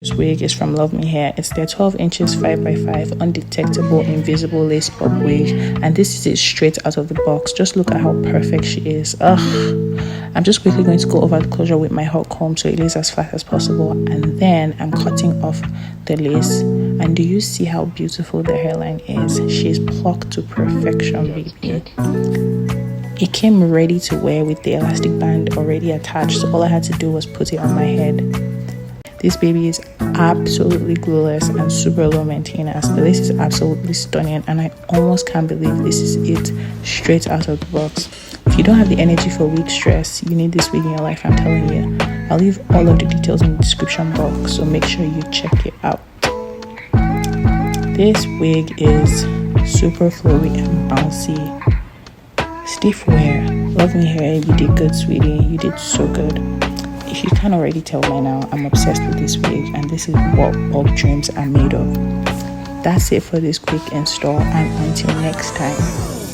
This wig is from Luvme Hair. It's their 12 inches 5x5 undetectable invisible lace up wig, and this is it straight out of the box. Just look at how perfect she is. I'm just quickly going to go over the closure with my hot comb so it lays as flat as possible, and then I'm cutting off the lace. And do you see how beautiful the hairline is? She's plucked to perfection, baby. It came ready to wear with the elastic band already attached, so all I had to do was put it on my head. This baby is absolutely glueless and super low maintenance. The lace is absolutely stunning, and I almost can't believe this is it straight out of the box. If you don't have the energy for wig stress, you need this wig in your life, I'm telling you. I'll leave all of the details in the description box, so make sure you check it out. This wig is super flowy and bouncy. Stiff wear. Luvme Hair, you did good, sweetie. You did so good. If you can't already tell by now, I'm obsessed with this wig, and this is what bulb dreams are made of. That's it for this quick install, and until next time.